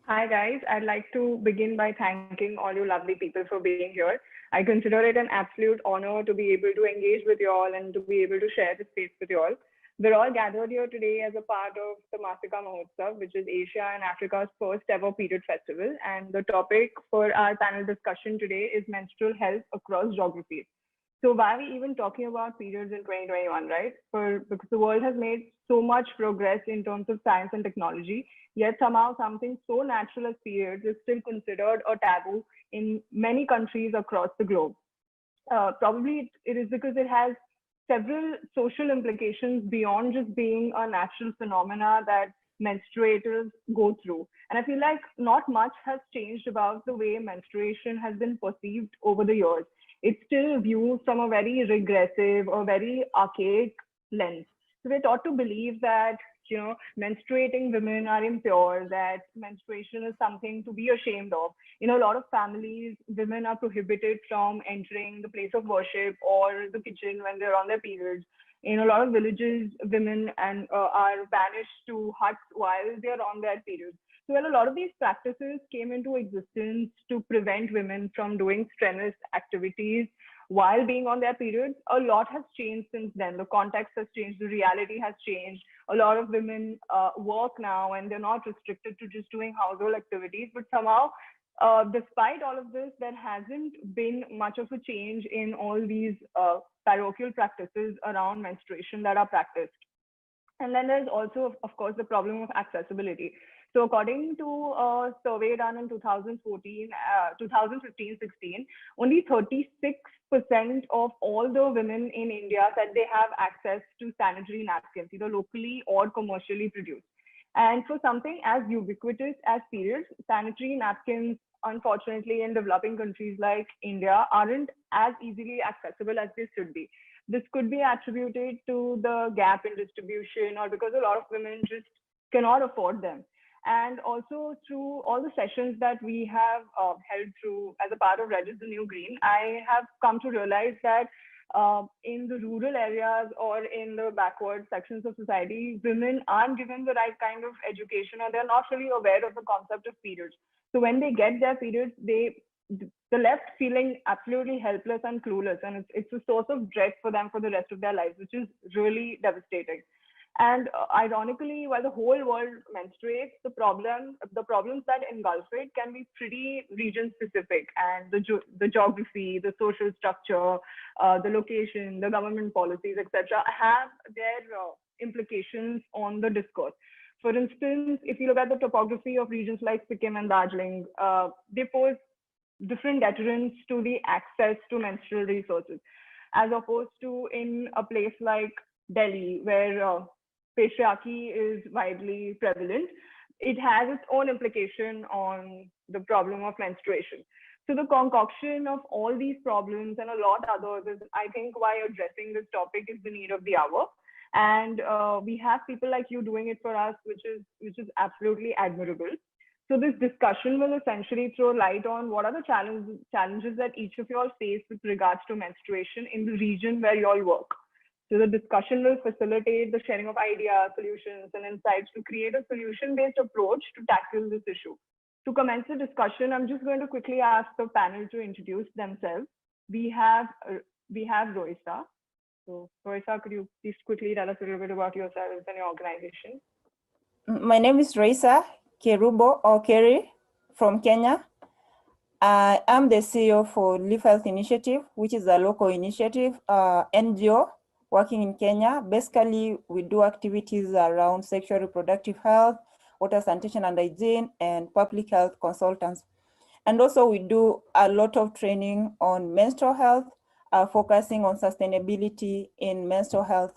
Hi guys, I'd like to begin by thanking all you lovely people for being here. I consider it an absolute honor to be able to engage with you all and to be able to share the space with you all. We're all gathered here today as a part of the Masika Mahotsav, which is Asia and Africa's first ever period festival. And the topic for our panel discussion today is menstrual health across geographies. So why are we even talking about periods in 2021, right? Because the world has made so much progress in terms of science and technology, yet somehow something so natural as periods is still considered a taboo in many countries across the globe. Probably it is because it has several social implications beyond just being a natural phenomena that menstruators go through. And I feel like not much has changed about the way menstruation has been perceived over the years. It's still viewed from a very regressive or very archaic lens. So we're taught to believe that menstruating women are impure, that menstruation is something to be ashamed of. In a lot of families, women are prohibited from entering the place of worship or the kitchen when they're on their periods. In a lot of villages, women are banished to huts while they're on their periods. So when a lot of these practices came into existence to prevent women from doing strenuous activities while being on their periods, a lot has changed since then. The context has changed, the reality has changed. A lot of women work now and they're not restricted to just doing household activities, but somehow despite all of this, there hasn't been much of a change in all these parochial practices around menstruation that are practiced. And then there's also, of course, the problem of accessibility. So according to a survey done in 2014, 2015-16, only 36% of all the women in India said they have access to sanitary napkins, either locally or commercially produced. And for something as ubiquitous as periods, sanitary napkins, unfortunately, in developing countries like India, aren't as easily accessible as they should be. This could be attributed to the gap in distribution or because a lot of women just cannot afford them. And also through all the sessions that we have held through as a part of Red is the New Green, I have come to realize that in the rural areas or in the backward sections of society, women aren't given the right kind of education or they're not really aware of the concept of periods. So when they get their periods, they're left feeling absolutely helpless and clueless, and it's a source of dread for them for the rest of their lives, which is really devastating. And ironically, while the whole world menstruates, the problems that engulf it can be pretty region specific, and the geography, the social structure, the location, the government policies, etc., have their implications on the discourse. For instance, if you look at the topography of regions like Sikkim and Darjeeling, they pose different deterrents to the access to menstrual resources, as opposed to in a place like Delhi, where patriarchy is widely prevalent. It has its own implication on the problem of menstruation. So the concoction of all these problems and a lot others is, I think, why addressing this topic is the need of the hour. And we have people like you doing it for us, which is absolutely admirable. So this discussion will essentially throw light on what are the challenges that each of you all face with regards to menstruation in the region where you all work. So the discussion will facilitate the sharing of ideas, solutions, and insights to create a solution-based approach to tackle this issue. To commence the discussion, I'm just going to quickly ask the panel to introduce themselves. We have Roisa. So Roisa, could you please quickly tell us a little bit about yourselves and your organization? My name is Roisa Kerubo or Kerry from Kenya. I am the CEO for Live Health Initiative, which is a local initiative, NGO working in Kenya. Basically, we do activities around sexual reproductive health, water sanitation and hygiene, and public health consultants. And also we do a lot of training on menstrual health, focusing on sustainability in menstrual health.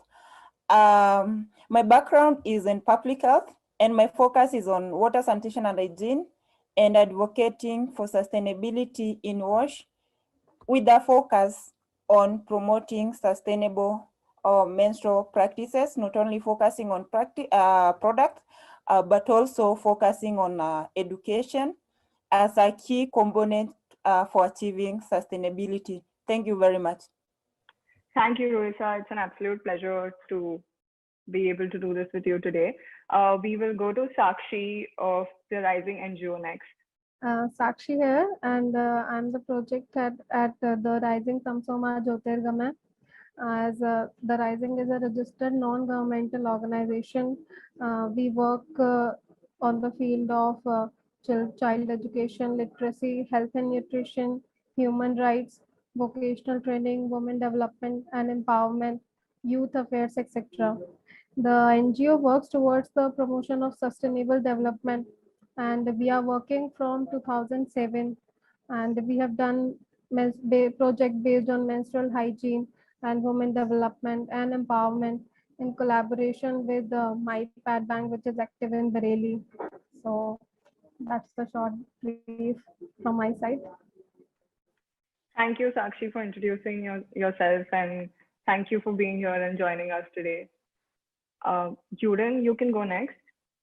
My background is in public health, and my focus is on water sanitation and hygiene and advocating for sustainability in WASH with a focus on promoting sustainable menstrual practices, not only focusing on product, but also focusing on education as a key component for achieving sustainability. Thank you very much. Thank you, Roisa. It's an absolute pleasure to be able to do this with you today. We will go to Sakshi of the Rising NGO next. Sakshi here, and I'm the project at the Rising Tamsoma Jyotirgamay. The Rising is a registered non-governmental organization. We work on the field of child education, literacy, health and nutrition, human rights, vocational training, women development and empowerment, youth affairs, etc. The NGO works towards the promotion of sustainable development, and we are working from 2007, and we have done project based on menstrual hygiene and women development and empowerment in collaboration with the My Pad Bank, which is active in Bareilly. So that's the short brief from my side. Thank you, Sakshi, for introducing yourself, and thank you for being here and joining us today. Juden, you can go next.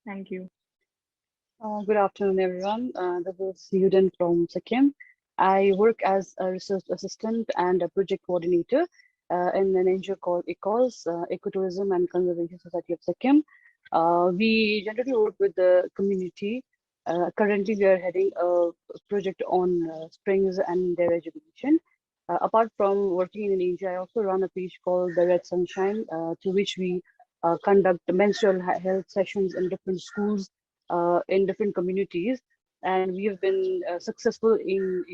Thank you. Good afternoon, everyone. This is Yuden from Sikkim. I work as a research assistant and a project coordinator in an NGO called ECOS, Ecotourism and Conservation Society of Sikkim. We generally work with the community. Currently, we are heading a project on springs and their rejuvenation. Apart from working in India, I also run a page called The Red Sunshine, to which we conduct menstrual health sessions in different schools in different communities, and we have been successful in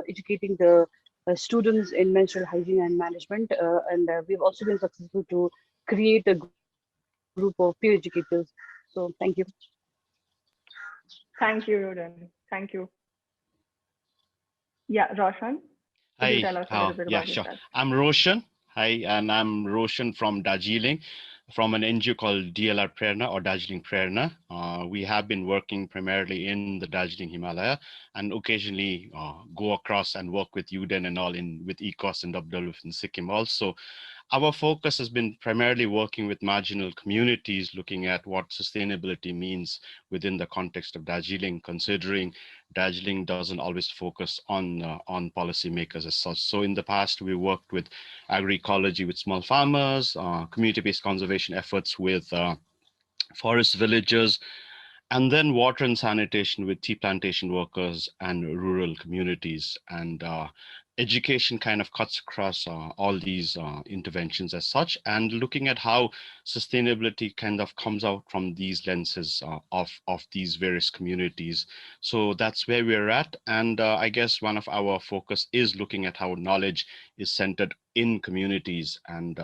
educating the students in menstrual hygiene and management, and we've also been successful to create a group of peer educators. So thank you. Thank you, Juden. Thank you. Yeah, Roshan, could you Hi, tell us a little bit yeah, about sure. yourself? I'm Roshan. Hi, and I'm Roshan from Darjeeling, from an NGO called DLR Prerna or Darjeeling Prerna. We have been working primarily in the Darjeeling Himalaya, and occasionally go across and work with UDEN and all in with ECOS and WWF in Sikkim also. Our focus has been primarily working with marginal communities, looking at what sustainability means within the context of Darjeeling, considering Darjeeling doesn't always focus on policymakers as such. So in the past, we worked with agroecology with small farmers, community-based conservation efforts with forest villagers, and then water and sanitation with tea plantation workers and rural communities. And education kind of cuts across all these interventions as such, and looking at how sustainability kind of comes out from these lenses of these various communities. So that's where we're at. And I guess one of our focus is looking at how knowledge is centered in communities, and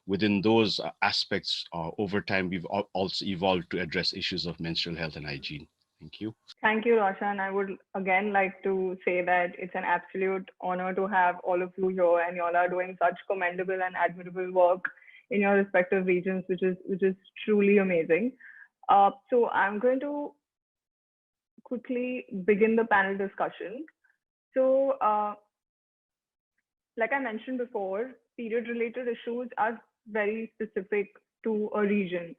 within those aspects, over time, we've also evolved to address issues of menstrual health and hygiene. Thank you. Thank you, Roshan. I would again like to say that it's an absolute honor to have all of you here, and y'all are doing such commendable and admirable work in your respective regions, which is truly amazing. So I'm going to quickly begin the panel discussion. So, like I mentioned before, period-related issues are very specific to a region.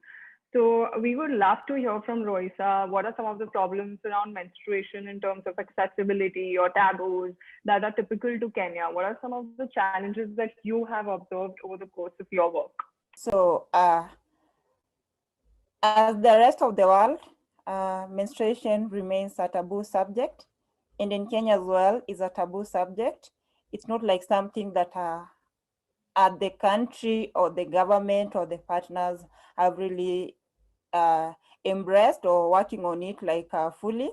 So we would love to hear from Roisa. What are some of the problems around menstruation in terms of accessibility or taboos that are typical to Kenya? What are some of the challenges that you have observed over the course of your work? So, as the rest of the world, menstruation remains a taboo subject, and in Kenya as well is a taboo subject. It's not like something that the country or the government or the partners have really embraced or working on it like fully.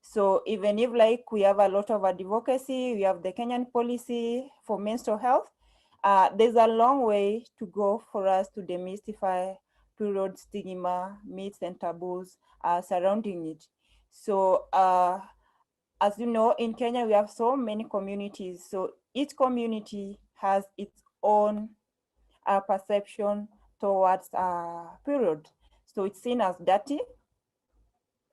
So even if like we have a lot of advocacy, we have the Kenyan policy for menstrual health, there's a long way to go for us to demystify period stigma, myths and taboos surrounding it. So as you know, in Kenya, we have so many communities. So each community has its own perception towards period. So it's seen as dirty.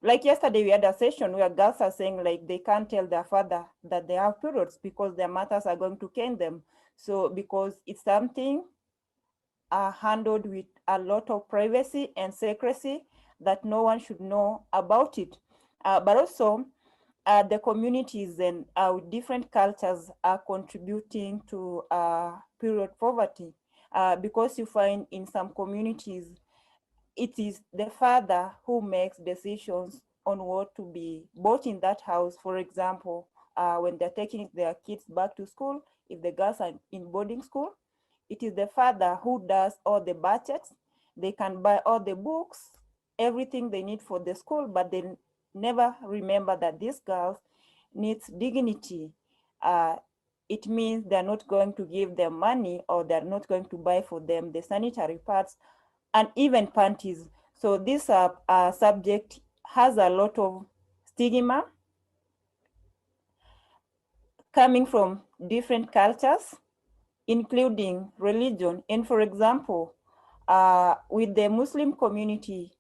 Like yesterday, we had a session where girls are saying like they can't tell their father that they have periods because their mothers are going to cane them. So because it's something handled with a lot of privacy and secrecy that no one should know about it. But also the communities and different cultures are contributing to period poverty because you find in some communities, it is the father who makes decisions on what to be bought in that house. For example, when they're taking their kids back to school, if the girls are in boarding school, it is the father who does all the budgets. They can buy all the books, everything they need for the school, but they never remember that these girls needs dignity. It means they're not going to give them money, or they're not going to buy for them the sanitary pads and even panties. So this subject has a lot of stigma coming from different cultures, including religion. And for example, with the Muslim community,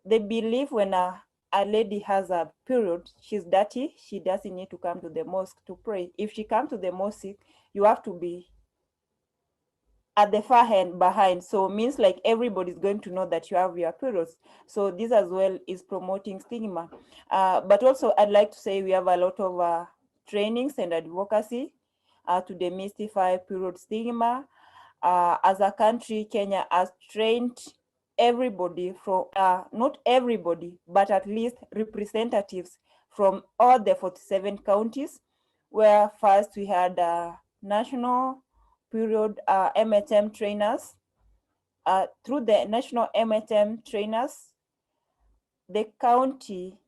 they believe when a lady has a period, she's dirty, she doesn't need to come to the mosque to pray. If she comes to the mosque, you have to be at the far end behind. So means like everybody's going to know that you have your periods. So this as well is promoting stigma. But also I'd like to say we have a lot of trainings and advocacy to demystify period stigma. As a country, Kenya has trained everybody from, not everybody, but at least representatives from all the 47 counties, where first we had national period MHM trainers. Through the national MHM trainers, the county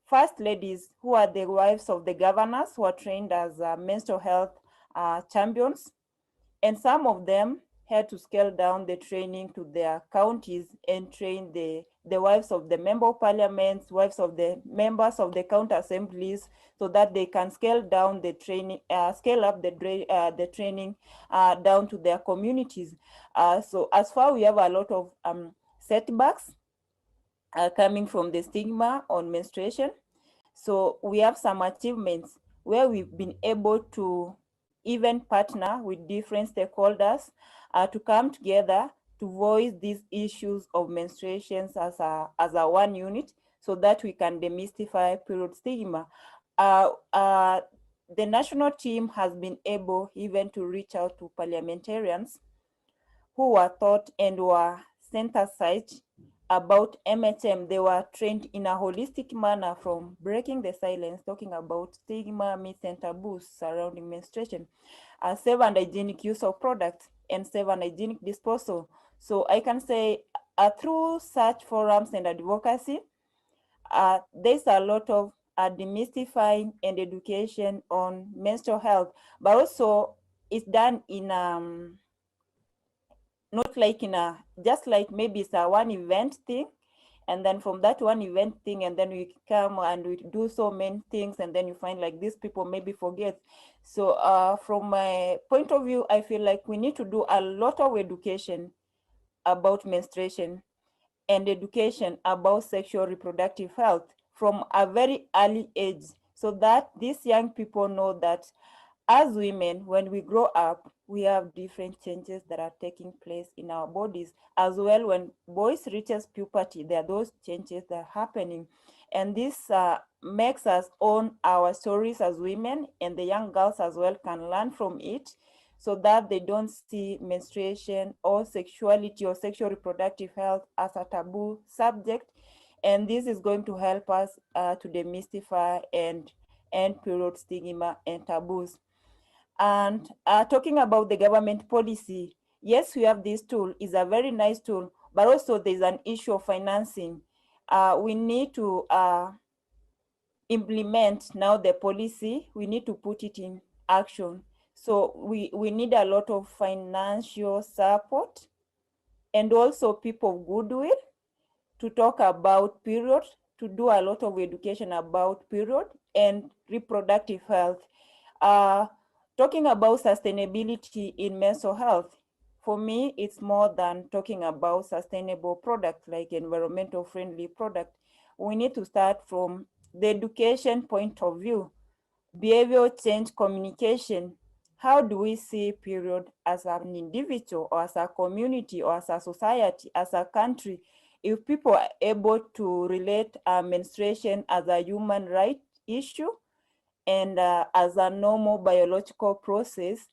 first ladies, who are the wives of the governors, who are trained as menstrual health champions, and some of them had to scale down the training to their counties and train the wives of the member of parliaments, wives of the members of the county assemblies, so that they can scale down the training, scale up the training down to their communities. So as far we have a lot of setbacks coming from the stigma on menstruation. So we have some achievements where we've been able to even partner with different stakeholders to come together to voice these issues of menstruations as a one unit, so that we can demystify period stigma. The national team has been able even to reach out to parliamentarians who were taught and were sensitized about MHM. They were trained in a holistic manner, from breaking the silence, talking about stigma, myths, and taboos surrounding menstruation, safe and hygienic use of products, and safe and hygienic disposal. So I can say through such forums and advocacy, there's a lot of demystifying and education on menstrual health, but also it's done in not like in a, just like maybe it's a one event thing, and then from that one event thing, and then we come and we do so many things, and then you find like these people maybe forget. So from my point of view, I feel like we need to do a lot of education about menstruation and education about sexual reproductive health from a very early age, so that these young people know that as women, when we grow up, we have different changes that are taking place in our bodies. As well, when boys reaches puberty, there are those changes that are happening. And this makes us own our stories as women, and the young girls as well can learn from it, so that they don't see menstruation or sexuality or sexual reproductive health as a taboo subject. And this is going to help us to demystify and end period stigma and taboos. And talking about the government policy, yes, we have this tool. It's a very nice tool, but also there's an issue of financing. We need to implement now the policy. We need to put it in action. So we need a lot of financial support, and also people of goodwill to talk about period, to do a lot of education about period and reproductive health. Talking about sustainability in menstrual health, for me, it's more than talking about sustainable products like environmental friendly product. We need to start from the education point of view, behavioral change, communication. How do we see period as an individual, or as a community, or as a society, as a country? If people are able to relate menstruation as a human right issue, and as a normal biological process,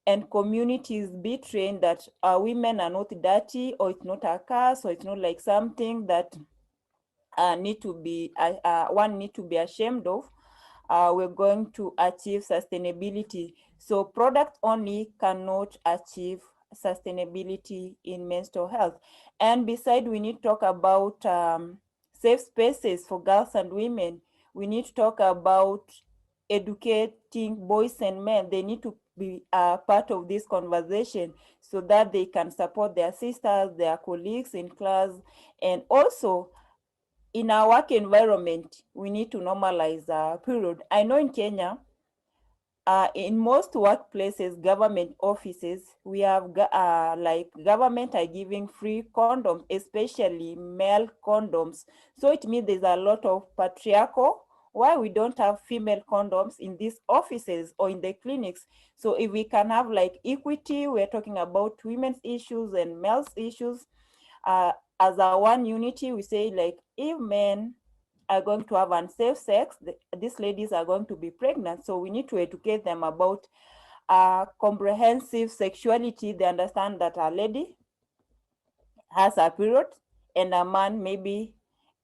and communities be trained that women are not dirty, or it's not a curse, or it's not like something that need to be ashamed of, we're going to achieve sustainability. So product only cannot achieve sustainability in menstrual health. And beside, we need to talk about safe spaces for girls and women. We need to talk about educating boys and men. They need to be part of this conversation so that they can support their sisters, their colleagues in class, and also in our work environment, we need to normalize period. I know in Kenya, in most workplaces, government offices, we have like government are giving free condoms, especially male condoms. So it means there's a lot of patriarchal why we don't have female condoms in these offices or in the clinics. So if we can have like equity, we're talking about women's issues and males issues. As a one unity, we say like if men are going to have unsafe sex, these ladies are going to be pregnant. So we need to educate them about comprehensive sexuality. They understand that a lady has a period and a man maybe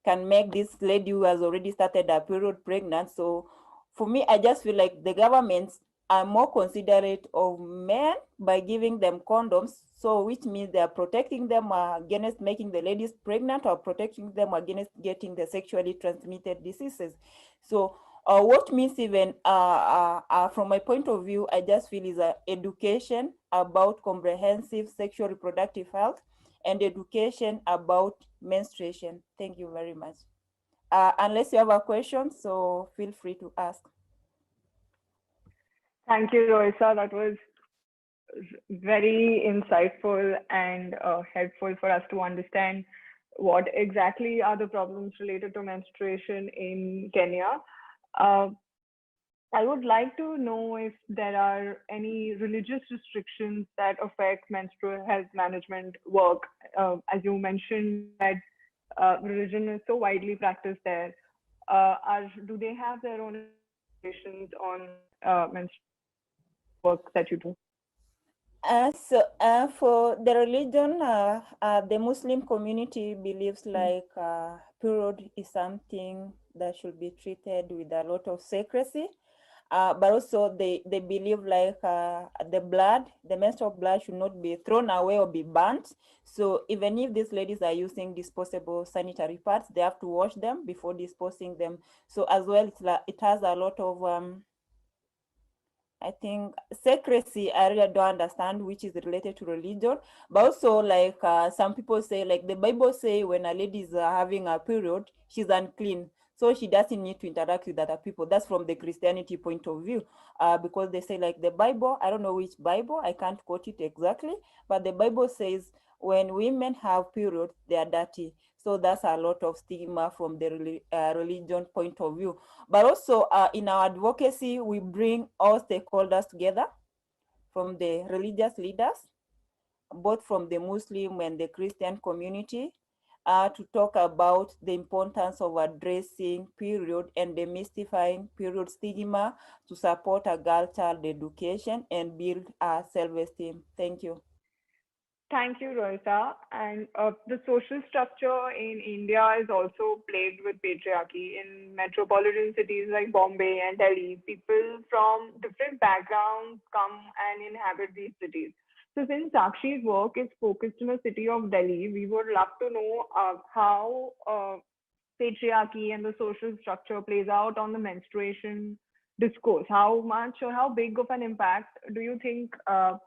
can make this lady who has already started a period pregnant. So for me, I just feel like the governments are more considerate of men by giving them condoms. So which means they are protecting them against making the ladies pregnant or protecting them against getting the sexually transmitted diseases. So what means even from my point of view, I just feel is education about comprehensive sexual reproductive health and education about menstruation. Thank you very much. Unless you have a question, so feel free to ask. Thank you, Roisa. That was very insightful and helpful for us to understand what exactly are the problems related to menstruation in Kenya. Uh, I would like to know if there are any religious restrictions that affect menstrual health management work. As you mentioned that religion is so widely practiced there. Do they have their own limitations on menstrual work that you do? For the religion, the Muslim community believes like period is something that should be treated with a lot of secrecy. But also they believe like the menstrual blood should not be thrown away or be burnt. So even if these ladies are using disposable sanitary pads, they have to wash them before disposing them. So as well, it has a lot of I think secrecy, I really don't understand, which is related to religion. But also like some people say, like the Bible say when a lady is having a period, she's unclean. So she doesn't need to interact with other people. That's from the Christianity point of view. Because they say like the Bible, I don't know which Bible, I can't quote it exactly, but the Bible says when women have periods, they are dirty. So that's a lot of stigma from the religion point of view. But also in our advocacy, we bring all stakeholders together from the religious leaders, both from the Muslim and the Christian community, to talk about the importance of addressing period and demystifying period stigma to support a girl-child education and build self-esteem. Thank you. Thank you, Rohita. And the social structure in India is also plagued with patriarchy. In metropolitan cities like Bombay and Delhi, people from different backgrounds come and inhabit these cities. So, since Sakshi's work is focused in the city of Delhi, we would love to know how patriarchy and the social structure plays out on the menstruation discourse. How much or how big of an impact do you think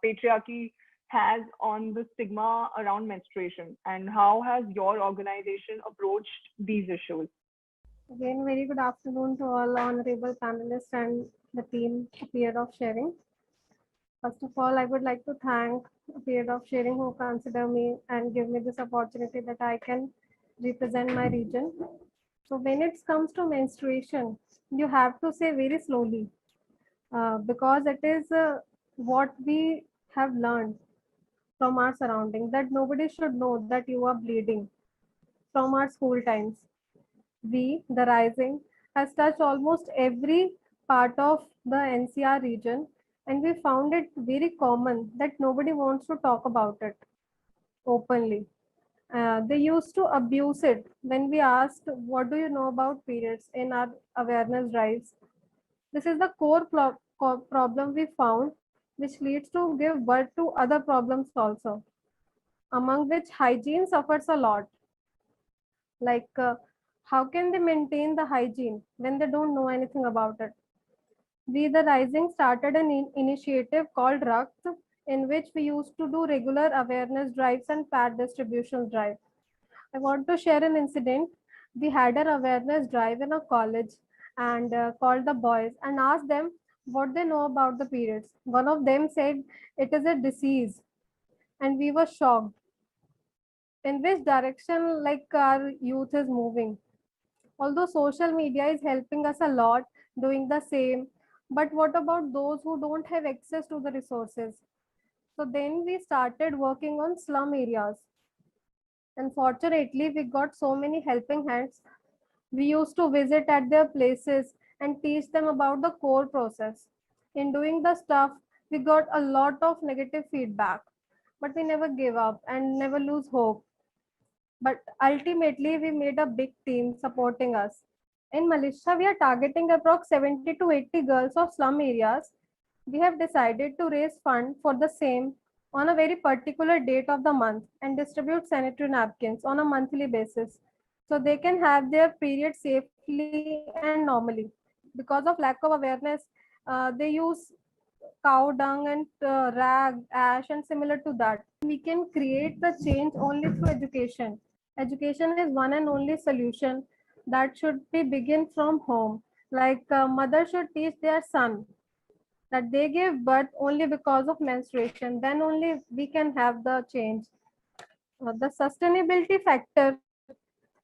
patriarchy has on the stigma around menstruation, and how has your organization approached these issues? Again, very good afternoon to all honorable panelists and the team Period of Sharing. First of all, I would like to thank Period of Sharing who consider me and give me this opportunity that I can represent my region. So when it comes to menstruation, you have to say very slowly because it is what we have learned from our surroundings that nobody should know that you are bleeding from our school times. We, the Rising, has touched almost every part of the NCR region, and we found it very common that nobody wants to talk about it openly. They used to abuse it when we asked, "What do you know about periods?" in our awareness drives. This is the core problem we found, which leads to give birth to other problems also, among which hygiene suffers a lot. Like, how can they maintain the hygiene when they don't know anything about it? We, the Rising, started an initiative called Rakt, in which we used to do regular awareness drives and pad distribution drive. I want to share an incident. We had an awareness drive in a college and called the boys and asked them what they know about the periods. One of them said it is a disease, and we were shocked. In which direction, like, our youth is moving? Although social media is helping us a lot doing the same, but what about those who don't have access to the resources? So then we started working on slum areas. Unfortunately, we got so many helping hands. We used to visit at their places and teach them about the core process. In doing the stuff, we got a lot of negative feedback, but we never gave up and never lose hope. But ultimately, we made a big team supporting us. In Malaysia, we are targeting approx 70 to 80 girls of slum areas. We have decided to raise fund for the same on a very particular date of the month and distribute sanitary napkins on a monthly basis so they can have their period safely and normally. Because of lack of awareness, they use cow dung and rag, ash, and similar to that. We can create the change only through education. Education is one and only solution that should be begin from home. Like, mother should teach their son that they gave birth only because of menstruation. Then only we can have the change. The sustainability factor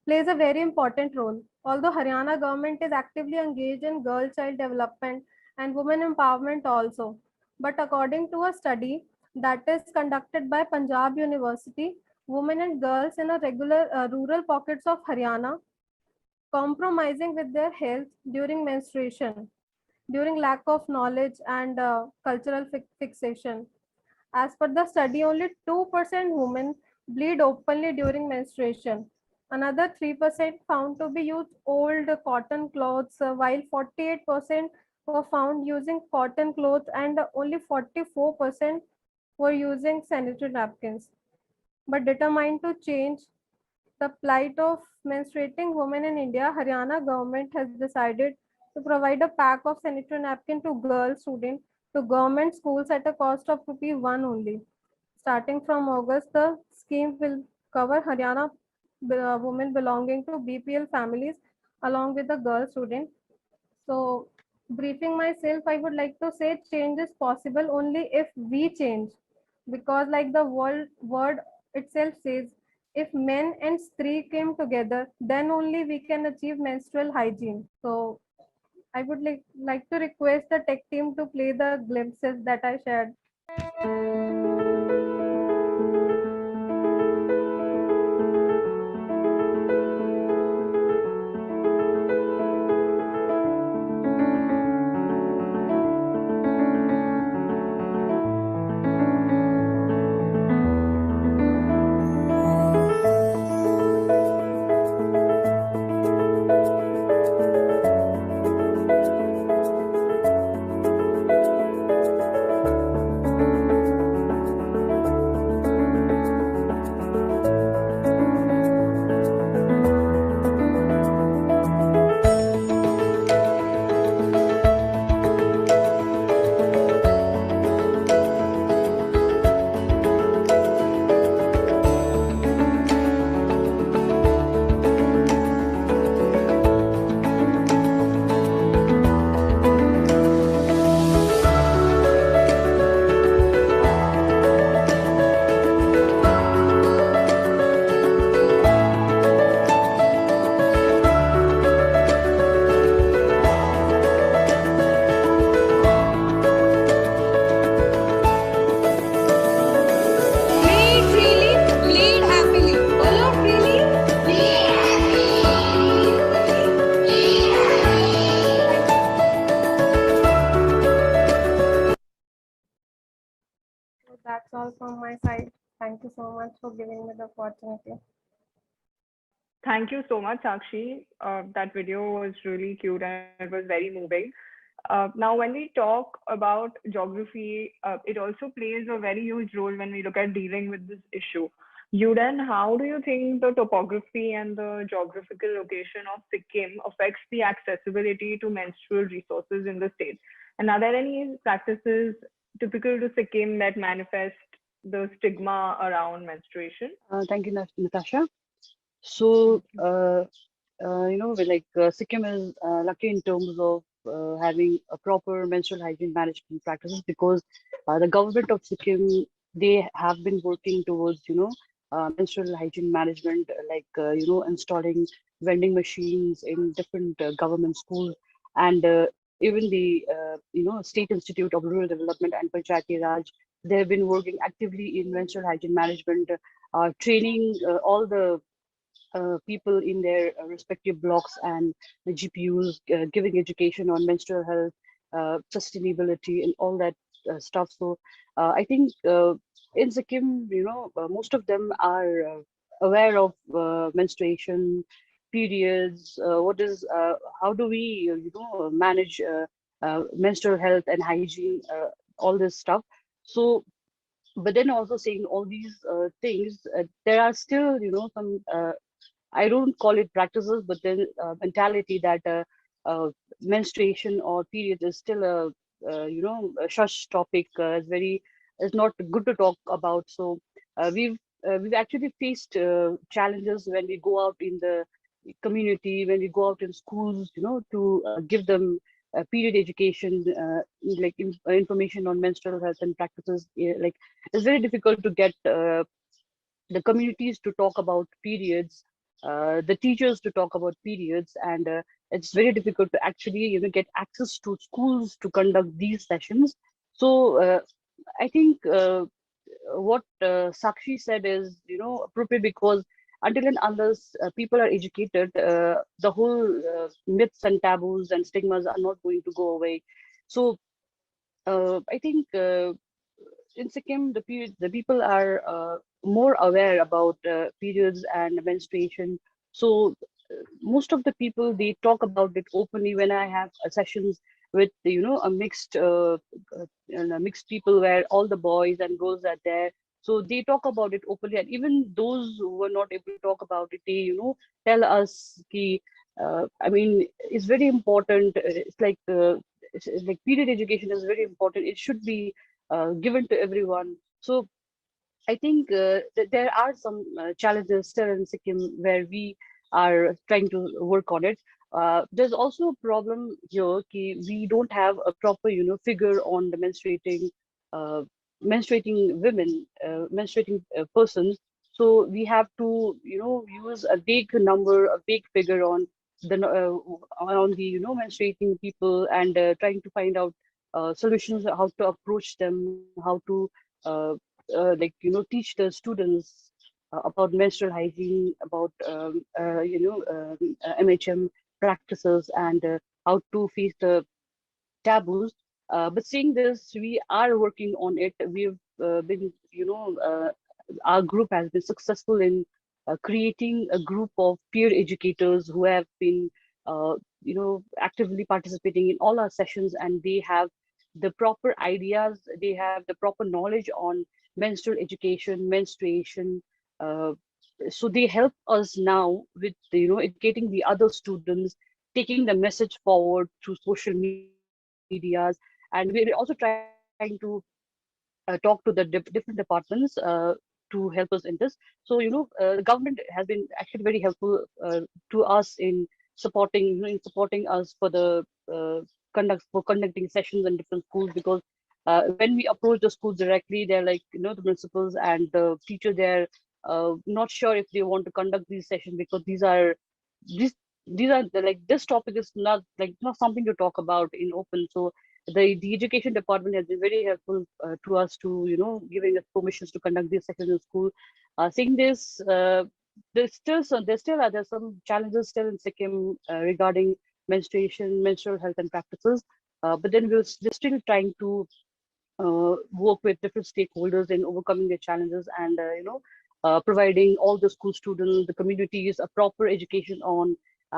plays a very important role. Although Haryana government is actively engaged in girl child development and women empowerment also. But according to a study that is conducted by Punjab University, women and girls in a regular rural pockets of Haryana compromising with their health during menstruation, during lack of knowledge and cultural fixation. As per the study, only 2% women bleed openly during menstruation. Another 3% found to be used old cotton clothes, while 48% were found using cotton clothes and only 44% were using sanitary napkins. But determined to change the plight of menstruating women in India, Haryana government has decided to provide a pack of sanitary napkin to girl students to government schools at a cost of ₹1 only. Starting from August, the scheme will cover Haryana women belonging to BPL families along with the girl student. So, briefing myself, I would like to say change is possible only if we change, because like the word itself says, if men and stree came together, then only we can achieve menstrual hygiene. So I would like to request the tech team to play the glimpses that I shared. Bleed freely, bleed happily. Bolo freely, bleed So that's all from my side. Thank you so much for giving me the opportunity. Thank you so much, Sakshi. That video was really cute and it was very moving. Now, when we talk about geography, it also plays a very huge role when we look at dealing with this issue. Yuden, how do you think the topography and the geographical location of Sikkim affects the accessibility to menstrual resources in the state? And are there any practices typical to Sikkim that manifest the stigma around menstruation? Thank you, Natasha. So, Sikkim is lucky in terms of having a proper menstrual hygiene management practices because the government of Sikkim, they have been working towards, menstrual hygiene management, installing vending machines in different government schools, and even the, State Institute of Rural Development and Patriarchy Raj, they have been working actively in menstrual hygiene management, training all the people in their respective blocks and the GPUs, giving education on menstrual health, sustainability, and all that stuff. So I think in Sikkim, most of them are aware of menstruation, periods. How do we, manage menstrual health and hygiene, all this stuff. So, but then also saying all these things, there are still, some I don't call it practices, but then mentality that menstruation or period is still a shush topic. Is not good to talk about. So we've actually faced challenges when we go out in the community, when we go out in schools, to give them period education, information on menstrual health and practices. Like it's very difficult to get the communities to talk about periods, the teachers to talk about periods, and it's very difficult to actually get access to schools to conduct these sessions. So I think what Sakshi said is appropriate because until and unless people are educated, the whole myths and taboos and stigmas are not going to go away. So I think in Sikkim, the people are more aware about periods and menstruation. So most of the people they talk about it openly. When I have sessions with a mixed people where all the boys and girls are there, so they talk about it openly. And even those who were not able to talk about it, they tell us ki, I mean, it's very important. It's like period education is very important. It should be given to everyone. So I think that there are some challenges still in Sikkim where we are trying to work on it. There's also a problem here ki we don't have a proper, figure on the uh, menstruating women, menstruating persons. So we have to, use a big number, a big figure on the, menstruating people and trying to find out solutions, how to approach them, how to uh, teach the students about menstrual hygiene, about MHM practices, and how to face the taboos. But saying this, we are working on it. We've been, our group has been successful in creating a group of peer educators who have been, actively participating in all our sessions, and they have the proper ideas, they have the proper knowledge on menstrual education, menstruation. Uh, so they help us now with, educating the other students, taking the message forward through social medias, and we're also trying to talk to the different departments to help us in this. So the government has been actually very helpful to us in supporting us for the conducting sessions in different schools, because when we approach the schools directly, they're like, the principals and the teacher, they're not sure if they want to conduct these sessions because these like this topic is not something to talk about in open. So the education department has been very helpful to us to giving us permissions to conduct these sessions in school. Saying this, there's some challenges still in Sikkim regarding menstruation, menstrual health and practices. But then we're still trying to work with different stakeholders in overcoming the challenges, and providing all the school students, the communities, a proper education on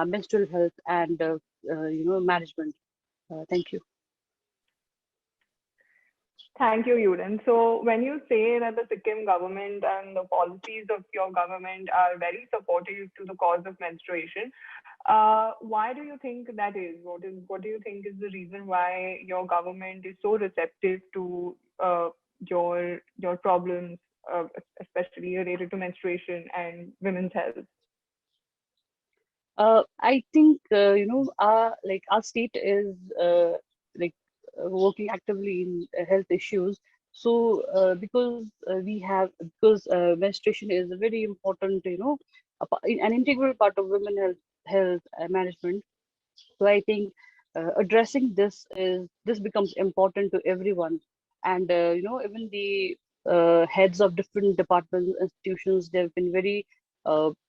menstrual health and management. Thank you. Thank you, Yuden. So when you say that the Sikkim government and the policies of your government are very supportive to the cause of menstruation, why do you think that is? What do you think is the reason why your government is so receptive to your problems, especially related to menstruation and women's health? I think our state is like working actively in health issues. So because menstruation is a very important, an integral part of women health management. So I think addressing this becomes important to everyone, and even the heads of different departments, institutions, they've been very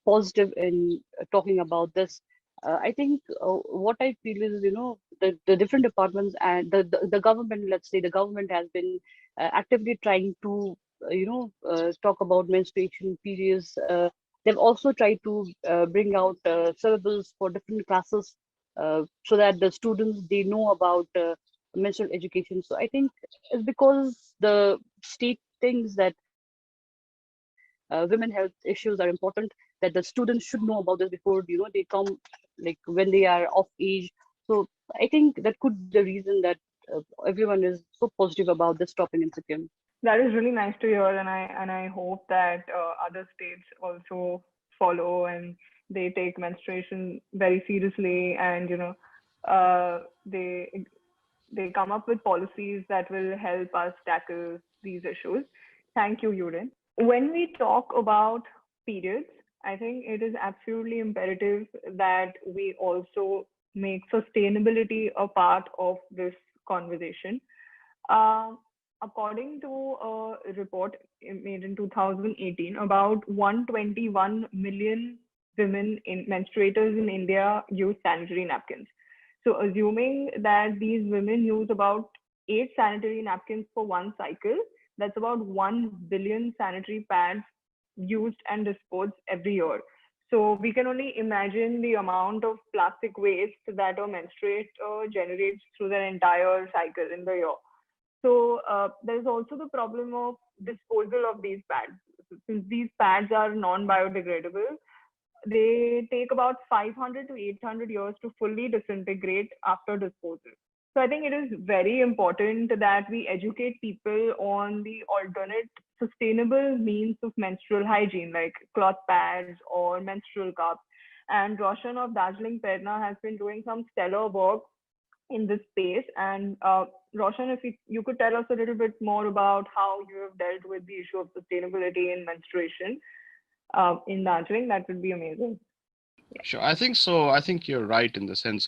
positive in talking about this. I think what I feel is, the different departments and the government, let's say the government has been actively trying to talk about menstruation periods. They've also tried to bring out syllables for different classes, so that the students, they know about menstrual education. So I think it's because the state thinks that women health issues are important, that the students should know about this before they come, like when they are of age. So I think that could be the reason that everyone is so positive about this topic in Sikkim. That is really nice to hear, and I hope that other states also follow and they take menstruation very seriously, and they come up with policies that will help us tackle these issues. Thank you, Yurin. When we talk about periods, I think it is absolutely imperative that we also make sustainability a part of this conversation. Uh, According to a report made in 2018, about 121 million women in menstruators in India use sanitary napkins. So, assuming that these women use about 8 sanitary napkins for one cycle, that's about 1 billion sanitary pads used and disposed every year. So, we can only imagine the amount of plastic waste that a menstruator generates through their entire cycle in the year. So there's also the problem of disposal of these pads. Since these pads are non-biodegradable, they take about 500 to 800 years to fully disintegrate after disposal. So I think it is very important that we educate people on the alternate sustainable means of menstrual hygiene, like cloth pads or menstrual cups. And Roshan of Darjeeling Perna has been doing some stellar work in this space. And Roshan, if you could tell us a little bit more about how you have dealt with the issue of sustainability in menstruation in Darjeeling, that would be amazing. Sure, I think so. I think you're right in the sense,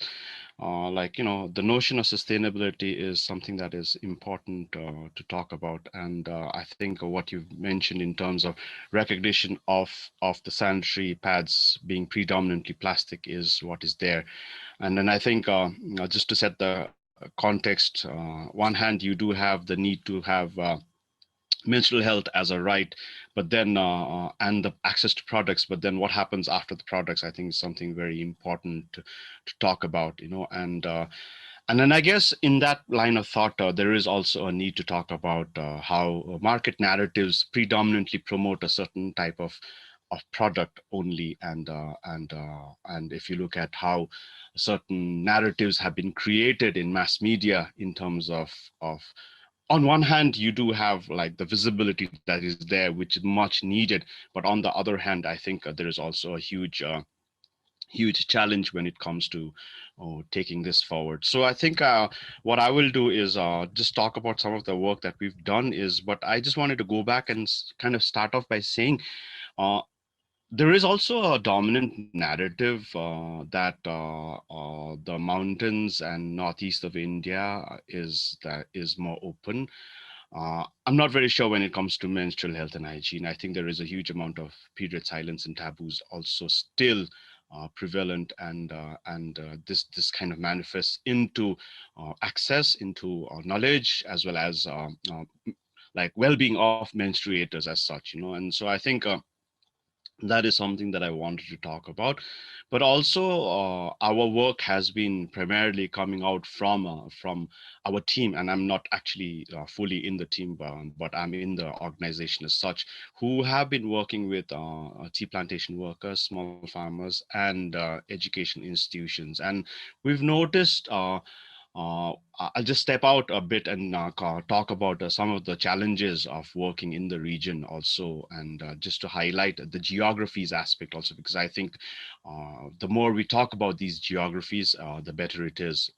the notion of sustainability is something that is important to talk about. And I think what you've mentioned in terms of recognition of the sanitary pads being predominantly plastic is what is there. And then I think just to set the context, one hand, you do have the need to have menstrual health as a right, but then and the access to products, but then what happens after the products, I think is something very important to talk about, and then I guess in that line of thought, there is also a need to talk about how market narratives predominantly promote a certain type of product only, and if you look at how certain narratives have been created in mass media in terms of on one hand, you do have like the visibility that is there, which is much needed. But on the other hand, I think there is also a huge challenge when it comes to taking this forward. So I think what I will do is just talk about some of the work that we've done but I just wanted to go back and kind of start off by saying, uh, there is also a dominant narrative that the mountains and northeast of India is more open. I'm not very sure when it comes to menstrual health and hygiene. I think there is a huge amount of period silence and taboos also still prevalent, and this kind of manifests into access, into knowledge, as well as like well-being of menstruators as such, and so I think. That is something that I wanted to talk about. But also, our work has been primarily coming out from our team, and I'm not actually fully in the team, but I'm in the organization as such, who have been working with tea plantation workers, small farmers, and education institutions. And we've noticed. I'll just step out a bit and talk about some of the challenges of working in the region also, and just to highlight the geographies aspect also, because I think the more we talk about these geographies, the better it is,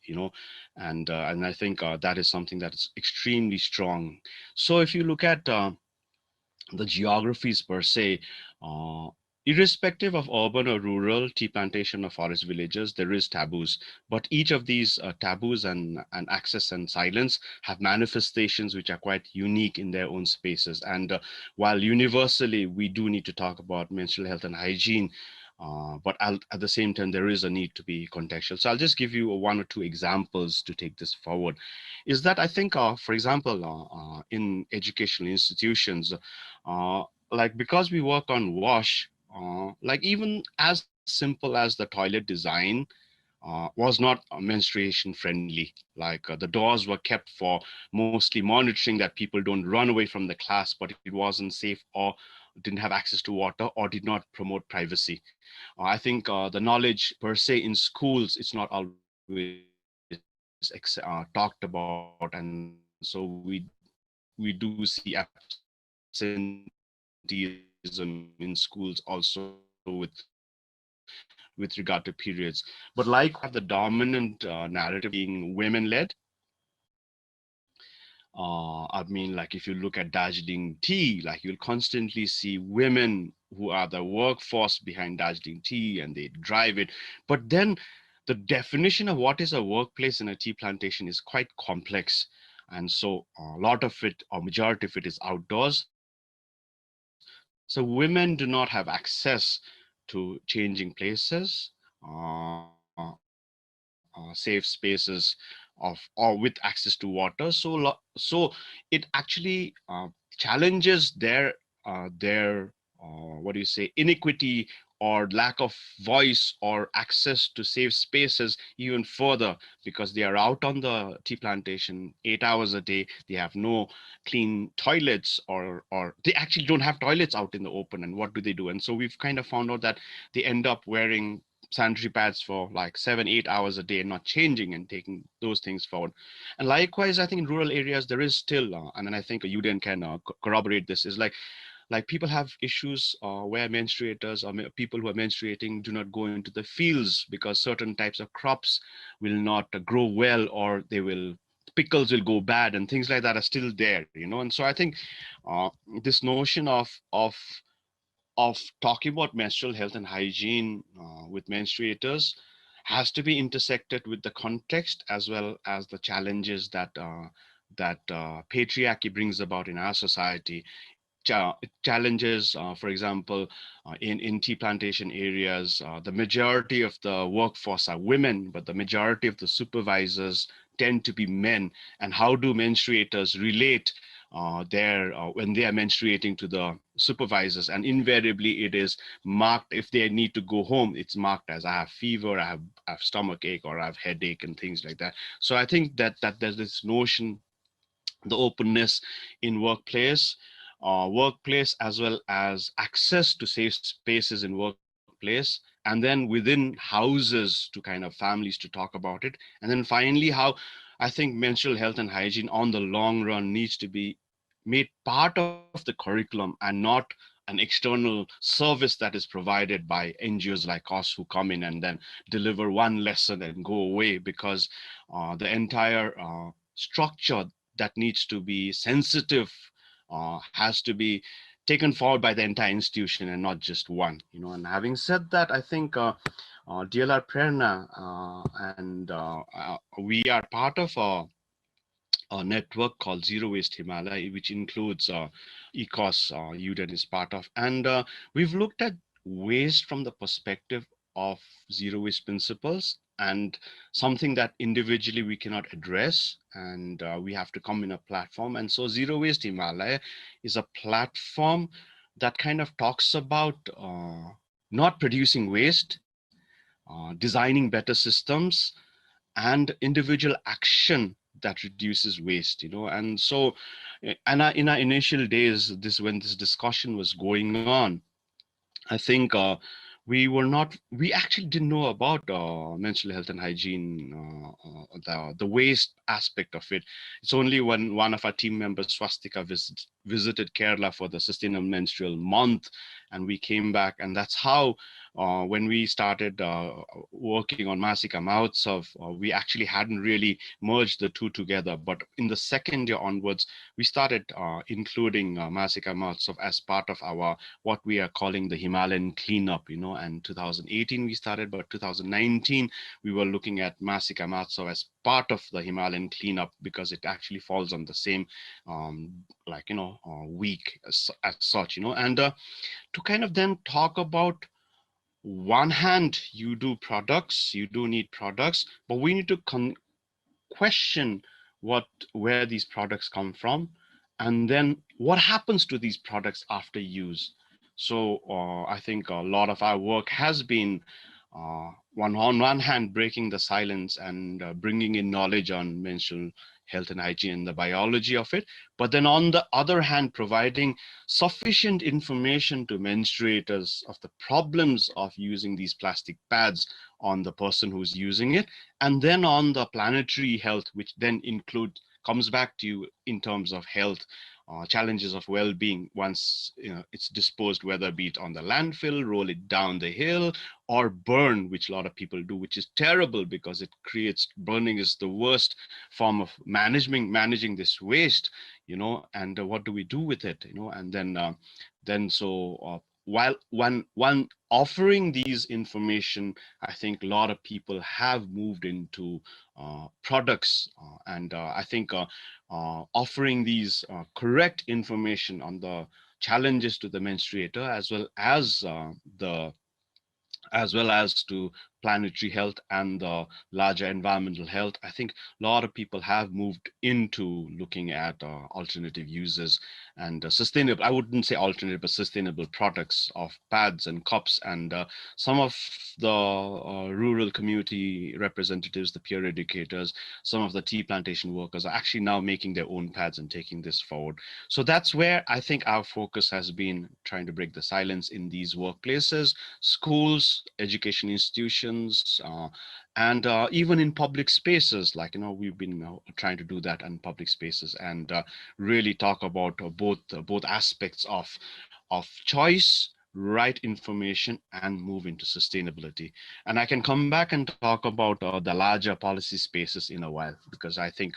and I think that is something that is extremely strong. So if you look at the geographies per se, uh, irrespective of urban or rural, tea plantation or forest villages, there is taboos. But each of these taboos and access and silence have manifestations which are quite unique in their own spaces. And while universally we do need to talk about menstrual health and hygiene, at the same time, there is a need to be contextual. So I'll just give you one or two examples to take this forward. Is that I think, for example, in educational institutions, uh, like because we work on wash, like even as simple as the toilet design was not menstruation friendly. Like the doors were kept for mostly monitoring that people don't run away from the class, but it wasn't safe or didn't have access to water or did not promote privacy. I think the knowledge per se in schools, it's not always talked about, and so we do see absenteeism in schools also with regard to periods. But likewise, I think in rural areas, we have the dominant narrative being women-led. I mean, like if you look at Darjeeling tea, like you'll constantly see women who are the workforce behind Darjeeling tea and they drive it. But then the definition of what is a workplace in a tea plantation is quite complex. And so a lot of it, or majority of it, is outdoors. So women do not have access to changing places, safe spaces or with access to water. So it actually challenges their what do you say, iniquity or lack of voice or access to safe spaces even further, because they are out on the tea plantation 8 hours a day. They have no clean toilets, or they actually don't have toilets out in the open. And what do they do? And so we've kind of found out that they end up wearing sanitary pads for like 7 8 hours a day and not changing and taking those things forward. And likewise, I think in rural areas there is still and then I think Uden can corroborate this, is like people have issues where menstruators or people who are menstruating do not go into the fields because certain types of crops will not grow well, or they will, pickles will go bad, and things like that are still there, and so I think uh, this notion of talking about menstrual health and hygiene with menstruators has to be intersected with the context as well as the challenges that patriarchy brings about in our society. Challenges, for example, in tea plantation areas, the majority of the workforce are women, but the majority of the supervisors tend to be men. And how do menstruators relate when they are menstruating to the supervisors? And invariably, it is marked, if they need to go home, it's marked as I have fever, I have stomach ache, or I have headache, and things like that. So I think that there's this notion, the openness in workplace as well as access to safe spaces in workplace, and then within houses to kind of families to talk about it. And then finally, how I think menstrual health and hygiene on the long run needs to be made part of the curriculum and not an external service that is provided by NGOs like us who come in and then deliver one lesson and go away, because the entire structure that needs to be sensitive has to be taken forward by the entire institution and not just one. And having said that, I think DLR Prerna and we are part of a network called Zero Waste Himalaya, which includes ECOS, UDEN is part of. And we've looked at waste from the perspective of zero waste principles, and something that individually we cannot address, and we have to come in a platform. And so Zero Waste Himalaya is a platform that kind of talks about not producing waste, designing better systems, and individual action that reduces waste, and so in our initial days, when this discussion was going on, I think we actually didn't know about menstrual health and hygiene, the waste aspect of it. It's only when one of our team members, Swastika, visited Kerala for the Sustainable Menstrual Month, and we came back, and that's how when we started working on Masika Mahotsav, we actually hadn't really merged the two together. But in the second year onwards, we started including Masika Mahotsav as part of our what we are calling the Himalayan cleanup, and 2018 we started, but 2019 we were looking at Masika Mahotsav as part of the Himalayan cleanup because it actually falls on the same week as such, and to kind of then talk about, one hand, you do need products, but we need to question where these products come from, and then what happens to these products after use. So I think a lot of our work has been on one hand breaking the silence and bringing in knowledge on menstrual health and hygiene and the biology of it, but then on the other hand providing sufficient information to menstruators of the problems of using these plastic pads on the person who's using it, and then on the planetary health, which then comes back to you in terms of health, challenges of well-being once it's disposed, whether be it on the landfill, roll it down the hill, or burn, which a lot of people do, which is terrible because burning is the worst form of managing this waste, and what do we do with it, and while one offering these information, I think a lot of people have moved into products, and I think offering these correct information on the challenges to the menstruator, as well as to planetary health and the larger environmental health. I think a lot of people have moved into looking at alternative uses and sustainable, I wouldn't say alternative, but sustainable products of pads and cups. And some of the rural community representatives, the peer educators, some of the tea plantation workers are actually now making their own pads and taking this forward. So that's where I think our focus has been, trying to break the silence in these workplaces, schools, education institutions, and even in public spaces, like we've been trying to do that in public spaces, and really talk about both aspects of choice, right information, and move into sustainability. And I can come back and talk about the larger policy spaces in a while, because I think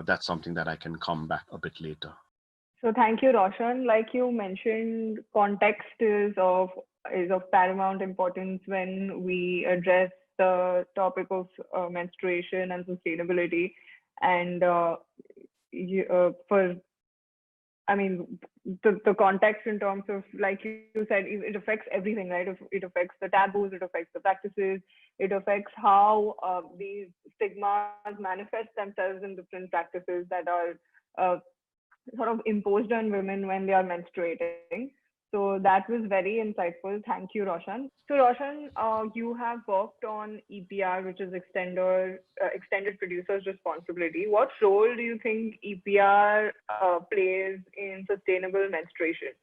that's something that I can come back a bit later. So thank you, Roshan. Like you mentioned, context is of paramount importance when we address the topic of menstruation and sustainability. And the context in terms of, like you said, it affects everything, right? It affects the taboos, it affects the practices, it affects how these stigmas manifest themselves in different practices that are sort of imposed on women when they are menstruating. So that was very insightful. Thank you, Roshan. So Roshan, you have worked on EPR, which is extended producer's responsibility. What role do you think EPR plays in sustainable menstruation?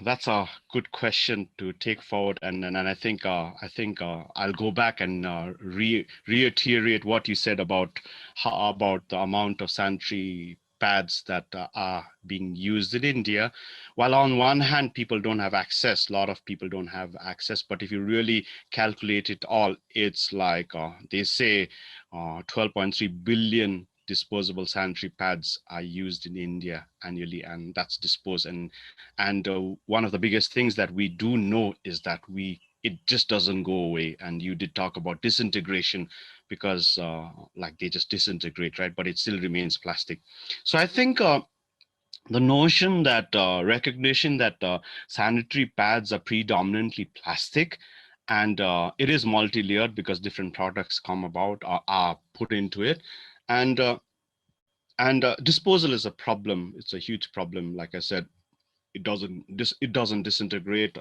That's a good question to take forward, and I think I'll go back and reiterate what you said about the amount of sanitary pads that are being used in India. While on one hand, people don't have access, a lot of people don't have access, but if you really calculate it all, it's like they say 12.3 billion disposable sanitary pads are used in India annually, and that's disposed. And one of the biggest things that we do know is that it just doesn't go away. And you did talk about disintegration, because like they just disintegrate, right? But it still remains plastic. So I think the notion that recognition that sanitary pads are predominantly plastic, and it is multi-layered because different products come about, are put into it, and disposal is a problem. It's a huge problem, like I said. it doesn't disintegrate,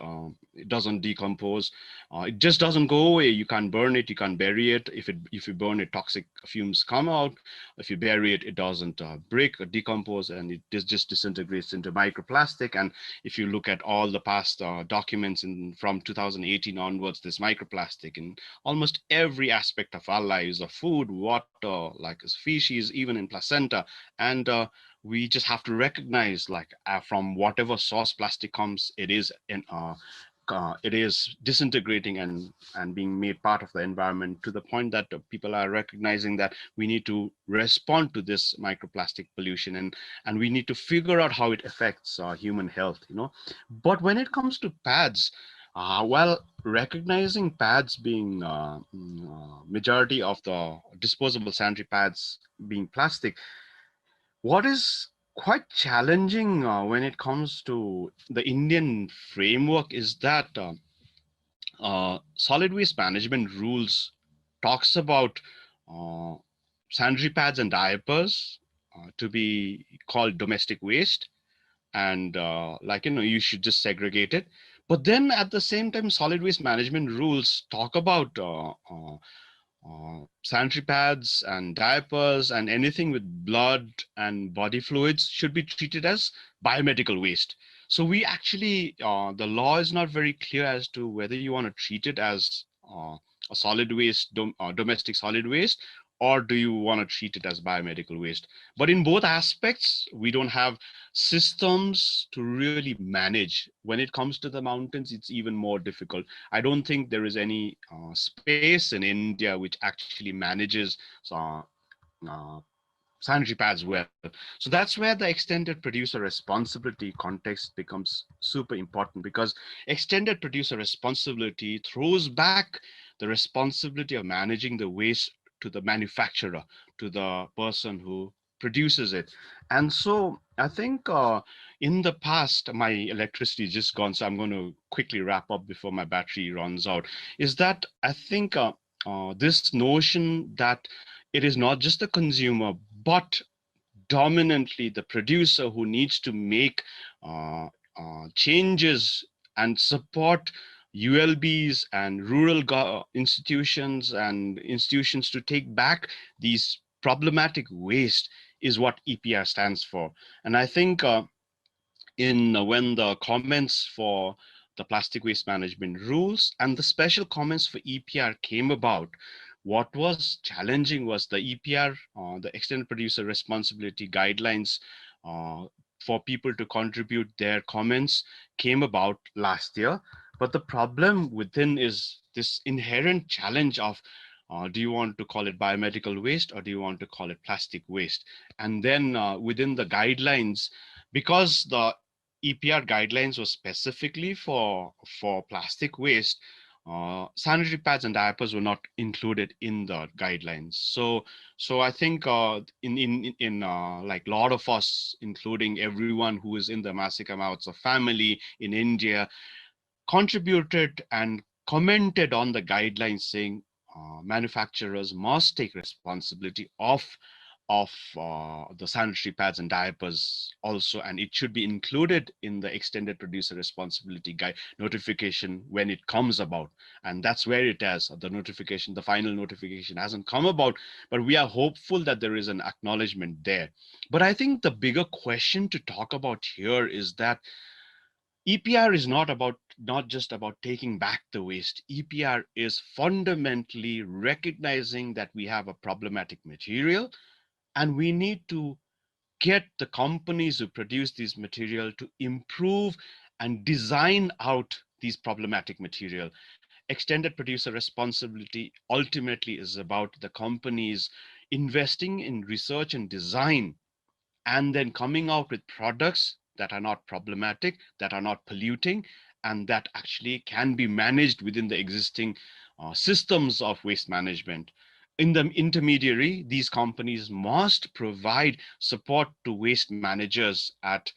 it doesn't decompose, it just doesn't go away. You can't burn it, you can't bury it. If you burn it, toxic fumes come out. If you bury it, it doesn't break or decompose, and it just disintegrates into microplastic. And if you look at all the past documents from 2018 onwards, there's microplastic in almost every aspect of our lives, of food, water, like species, even in placenta. And we just have to recognize, like, from whatever source plastic comes, it is disintegrating and being made part of the environment, to the point that people are recognizing that we need to respond to this microplastic pollution, and we need to figure out how it affects human health, you know. But when it comes to pads, well, recognizing pads being majority of the disposable sanitary pads being plastic, what is quite challenging when it comes to the Indian framework is that solid waste management rules talks about uh, sanitary pads and diapers to be called domestic waste, and like, you know, you should just segregate it. But then at the same time, solid waste management rules talk about sanitary pads and diapers and anything with blood and body fluids should be treated as biomedical waste. So we actually, the law is not very clear as to whether you want to treat it as a solid waste, domestic solid waste, or do you want to treat it as biomedical waste. But in both aspects, we don't have systems to really manage. When it comes to the mountains, it's even more difficult. I don't think there is any space in India which actually manages uh, uh, sanitary pads well. So that's where the extended producer responsibility context becomes super important, because extended producer responsibility throws back the responsibility of managing the waste to the manufacturer, to the person who produces it. And so I think in the past, my electricity is just gone, so I'm going to quickly wrap up before my battery runs out, is that I think this notion that it is not just the consumer, but dominantly the producer who needs to make changes and support ULBs and rural institutions and institutions to take back these problematic waste is what EPR stands for. And I think in when the comments for the plastic waste management rules and the special comments for EPR came about, what was challenging was the EPR, the extended producer responsibility guidelines for people to contribute their comments came about last year. But the problem within is this inherent challenge of do you want to call it biomedical waste, or do you want to call it plastic waste? And then within the guidelines, because the EPR guidelines were specifically for plastic waste, sanitary pads and diapers were not included in the guidelines. So I think in like a lot of us, including everyone who is in the massacre amounts of family in India, contributed and commented on the guidelines saying manufacturers must take responsibility of the sanitary pads and diapers also, and it should be included in the extended producer responsibility guide notification when it comes about. And that's where it is. The notification, the final notification hasn't come about, but we are hopeful that there is an acknowledgement there. But I think the bigger question to talk about here is that EPR is not just about taking back the waste. EPR is fundamentally recognizing that we have a problematic material, and we need to get the companies who produce this material to improve and design out these problematic material. Extended producer responsibility ultimately is about the companies investing in research and design, and then coming out with products that are not problematic, that are not polluting, and that actually can be managed within the existing systems of waste management. In the intermediary, these companies must provide support to waste managers at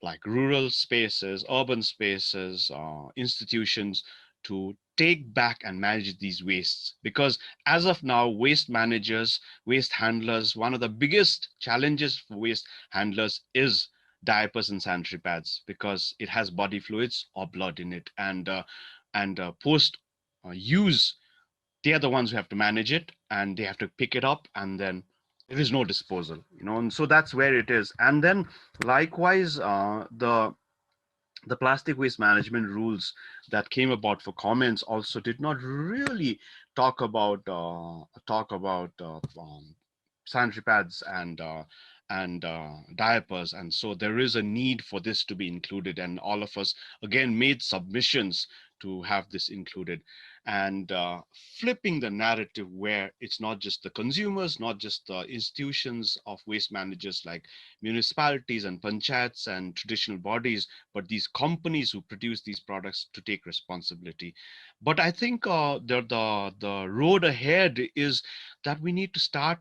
like rural spaces, urban spaces, institutions, to take back and manage these wastes. Because as of now, waste managers, waste handlers, one of the biggest challenges for waste handlers is diapers and sanitary pads because it has body fluids or blood in it, and post use, they are the ones who have to manage it, and they have to pick it up, and then there is no disposal, and so that's where it is. And then likewise, the plastic waste management rules that came about for comments also did not really talk about sanitary pads and diapers, and so there is a need for this to be included, and all of us again made submissions to have this included, and flipping the narrative where it's not just the consumers, not just the institutions of waste managers like municipalities and panchayats and traditional bodies, but these companies who produce these products to take responsibility. But I think the road ahead is that we need to start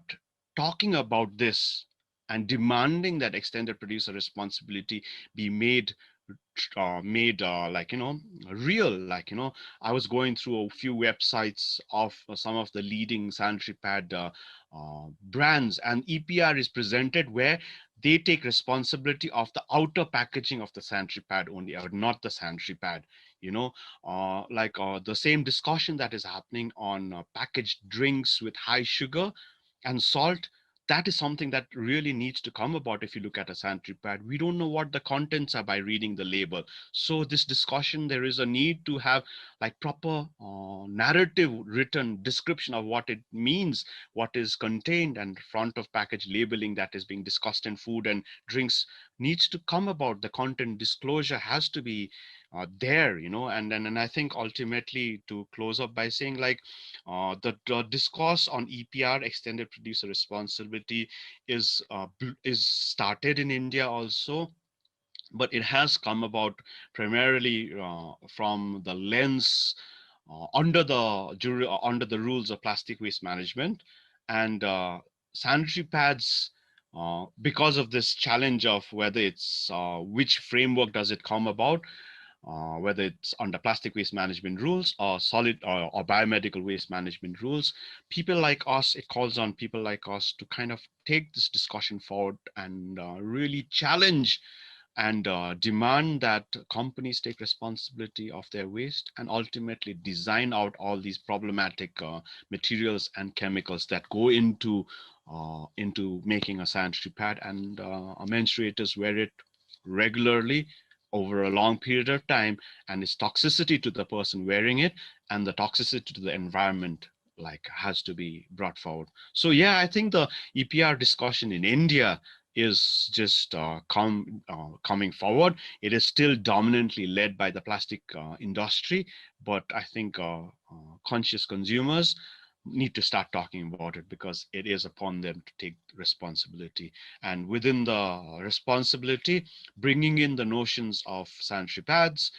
talking about this and demanding that extended producer responsibility be made like real. Like I was going through a few websites of some of the leading sanitary pad brands, and EPR is presented where they take responsibility of the outer packaging of the sanitary pad only, or not the sanitary pad. The same discussion that is happening on packaged drinks with high sugar and salt, that is something that really needs to come about. If you look at a sanitary pad, we don't know what the contents are by reading the label. So this discussion, there is a need to have like proper narrative written description of what it means, what is contained, and front of package labeling that is being discussed in food and drinks needs to come about. The content disclosure has to be there, and I think ultimately, to close up by saying, like, the discourse on EPR, extended producer responsibility, is started in India also, but it has come about primarily from the lens under the rules of plastic waste management, and sanitary pads. Because of this challenge of whether it's which framework does it come about, whether it's under plastic waste management rules or solid or biomedical waste management rules, people like us, it calls on people like us to kind of take this discussion forward and really challenge and demand that companies take responsibility of their waste and ultimately design out all these problematic materials and chemicals that go into making a sanitary pad, and menstruators wear it regularly over a long period of time, and its toxicity to the person wearing it and the toxicity to the environment like has to be brought forward. So yeah, I think the EPR discussion in India is just coming forward. It is still dominantly led by the plastic industry, but I think conscious consumers need to start talking about it because it is upon them to take responsibility. And within the responsibility, bringing in the notions of sanitary pads,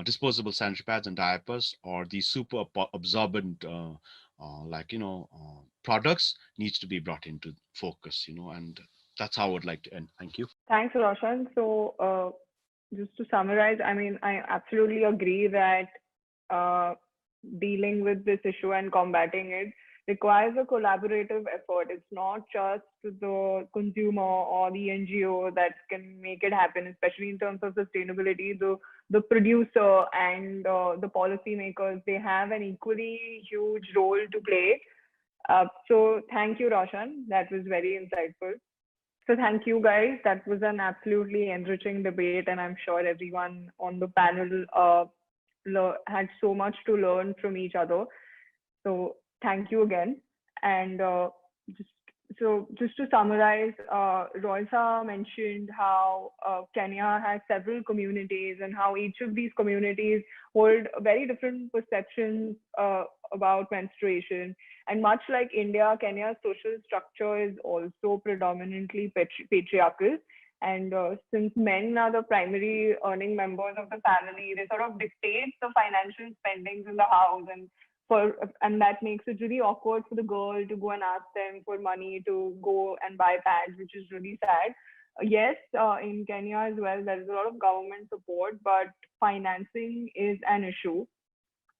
disposable sanitary pads and diapers, or these super absorbent products needs to be brought into focus, and that's how I would like to end. Thank you. Thanks, Roshan. So, just to summarize, I mean, I absolutely agree that uh, dealing with this issue and combating it requires a collaborative effort. It's not just the consumer or the NGO that can make it happen, especially in terms of sustainability. The producer and the policymakers, they have an equally huge role to play. So thank you, Roshan. That was very insightful. So thank you guys. That was an absolutely enriching debate, and I'm sure everyone on the panel had so much to learn from each other. So thank you again. And just just to summarize, Roysa mentioned how Kenya has several communities and how each of these communities hold very different perceptions about menstruation. And much like India, Kenya's social structure is also predominantly patriarchal. And since men are the primary earning members of the family, they sort of dictate the financial spendings in the house, and that makes it really awkward for the girl to go and ask them for money to go and buy pads, which is really sad. Yes, in Kenya as well, there is a lot of government support, but financing is an issue.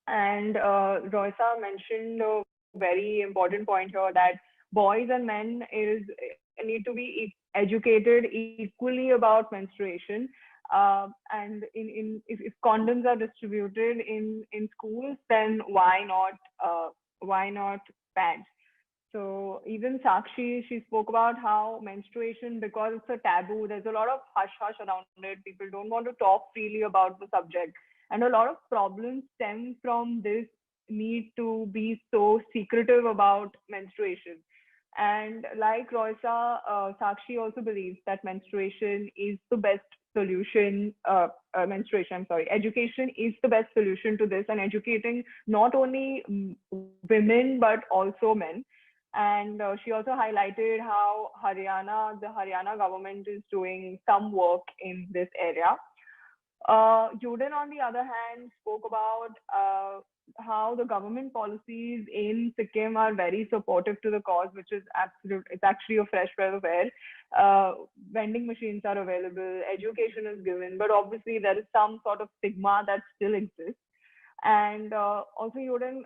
And Roysa mentioned a very important point here that boys and men need to be educated equally about menstruation. And if condoms are distributed in schools, then why not pads? So even Sakshi, she spoke about how menstruation, because it's a taboo, there's a lot of hush hush around it. People don't want to talk freely about the subject. And a lot of problems stem from this need to be so secretive about menstruation. And like Roisa, Sakshi also believes that menstruation is the best solution. Menstruation, I'm sorry, education is the best solution to this, and educating not only women but also men. And she also highlighted how the Haryana government is doing some work in this area. Juden, on the other hand, spoke about how the government policies in Sikkim are very supportive to the cause, which is absolute. It's actually a fresh breath of air. Vending machines are available, education is given, but obviously there is some sort of stigma that still exists. And also, Juden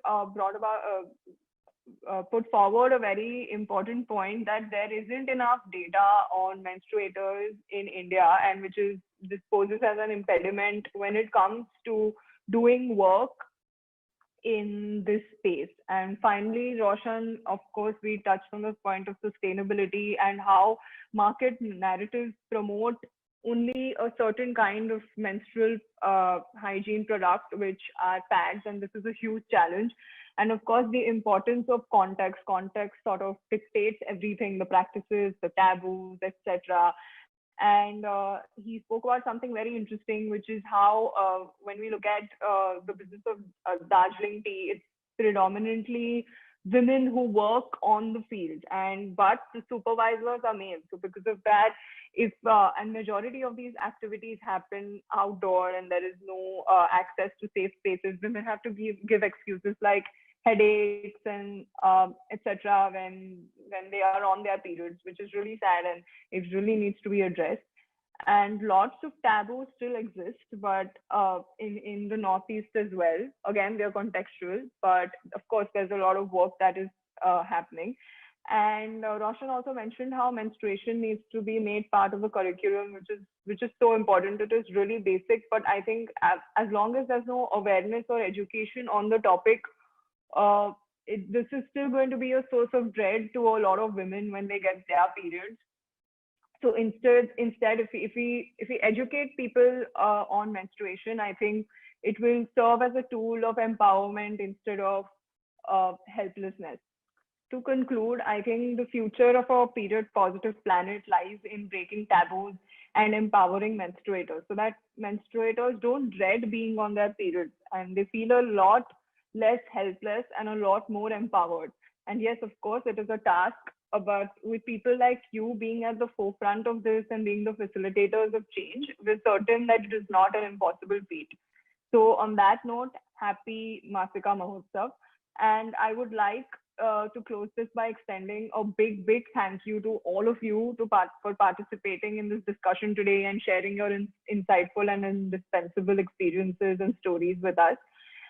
put forward a very important point that there isn't enough data on menstruators in India, and this poses as an impediment when it comes to doing work in this space. And finally, Roshan, of course, we touched on the point of sustainability and how market narratives promote only a certain kind of menstrual hygiene product, which are pads, and this is a huge challenge. And of course, the importance of context. Context sort of dictates everything, the practices, the taboos, etc. And he spoke about something very interesting, which is how when we look at the business of Darjeeling tea, it's predominantly women who work on the field, and but the supervisors are male. So because of that, if and majority of these activities happen outdoor and there is no access to safe spaces, women have to give excuses like headaches and etc. when they are on their periods, which is really sad, and it really needs to be addressed. And lots of taboos still exist, but in the Northeast as well. Again, they're contextual, but of course, there's a lot of work that is happening. And Roshan also mentioned how menstruation needs to be made part of the curriculum, which is so important. It is really basic, but I think as long as there's no awareness or education on the topic, this is still going to be a source of dread to a lot of women when they get their periods. So instead, if we educate people on menstruation, I think it will serve as a tool of empowerment instead of helplessness. To conclude, I think the future of a period positive planet lies in breaking taboos and empowering menstruators, so that menstruators don't dread being on their periods and they feel a lot less helpless and a lot more empowered. And yes, of course, it is a task, but with people like you being at the forefront of this and being the facilitators of change, we're certain that it is not an impossible feat. So on that note, happy Masika Mahotsav. And I would like to close this by extending a big, big thank you to all of you for participating in this discussion today and sharing your insightful and indispensable experiences and stories with us.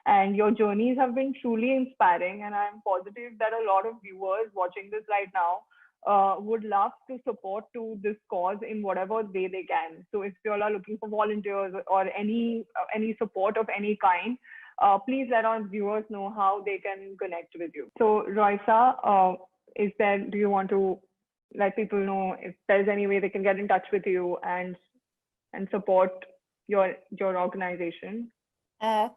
And your journeys have been truly inspiring, and I'm positive that a lot of viewers watching this right now would love to support to this cause in whatever way they can. So if you all are looking for volunteers or any support of any kind, please let our viewers know how they can connect with you. So Roisa, do you want to let people know if there's any way they can get in touch with you and support your organization?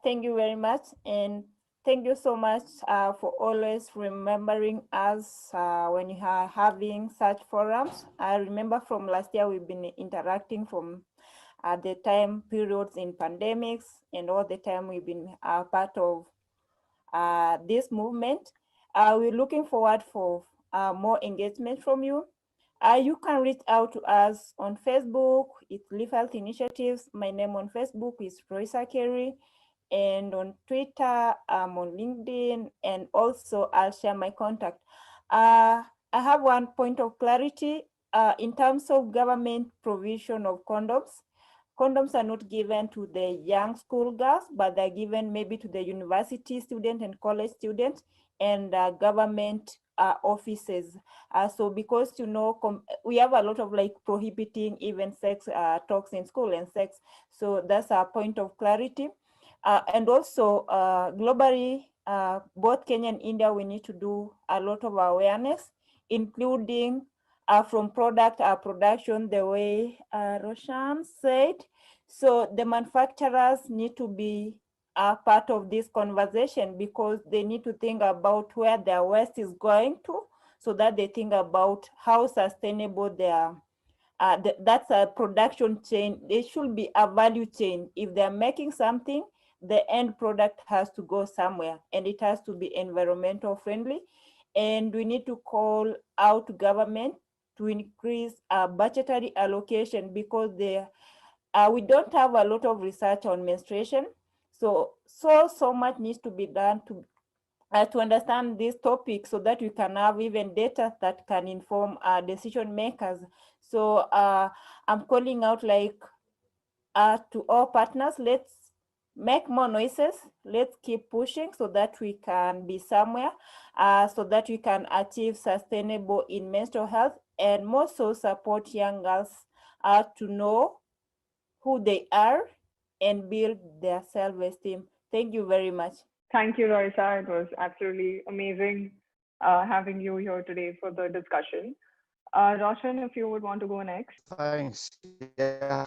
Thank you very much, and thank you so much for always remembering us when you are having such forums. I remember from last year we've been interacting from the time periods in pandemics, and all the time we've been part of this movement. We're looking forward for more engagement from you. You can reach out to us on Facebook. It's Live Health Initiatives. My name on Facebook is Roisa Kerry. And on Twitter, I'm on LinkedIn, and also I'll share my contact. I have one point of clarity in terms of government provision of condoms. condoms are not given to the young school girls, but they're given maybe to the university student and college students and government offices. So because, you know, we have a lot of like prohibiting even sex talks in school and sex. So that's a point of clarity. And also globally, both Kenya and India, we need to do a lot of awareness, including from product production, the way Roshan said. So the manufacturers need to be a part of this conversation because they need to think about where their waste is going to, so that they think about how sustainable their that's a production chain. It should be a value chain. If they're making something, the end product has to go somewhere and it has to be environmental friendly. And we need to call out government to increase budgetary allocation because we don't have a lot of research on menstruation. So much needs to be done to understand this topic so that we can have even data that can inform our decision makers. So I'm calling out like to all partners, let's make more noises, let's keep pushing so that we can be somewhere, so that we can achieve sustainable in menstrual health and more so support young girls to know who they are and build their self-esteem. Thank you very much. Thank you, Roisa. It was absolutely amazing having you here today for the discussion. Roshan, if you would want to go next. Thanks. Yeah,